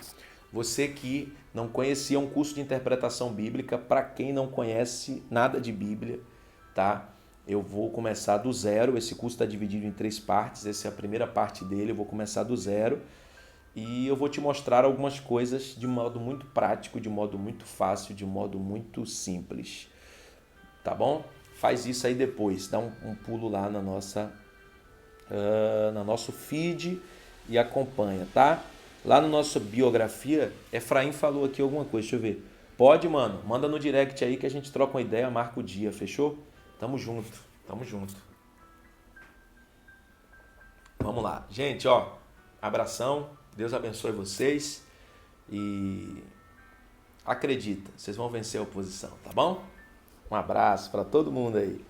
[SPEAKER 1] Você que não conhecia um curso de interpretação bíblica, para quem não conhece nada de Bíblia, tá? Eu vou começar do zero, esse curso está dividido em 3 partes, essa é a primeira parte dele, eu vou começar do zero e eu vou te mostrar algumas coisas de modo muito prático, de modo muito fácil, de modo muito simples, tá bom? Faz isso aí depois, dá um pulo lá no nosso feed e acompanha, tá? Lá no nosso biografia, Efraim falou aqui alguma coisa, deixa eu ver. Pode, mano, manda no direct aí que a gente troca uma ideia, marca o dia, fechou? Tamo junto, tamo junto. Vamos lá. Gente, ó, abração, Deus abençoe vocês e acredita, vocês vão vencer a oposição, tá bom? Um abraço para todo mundo aí.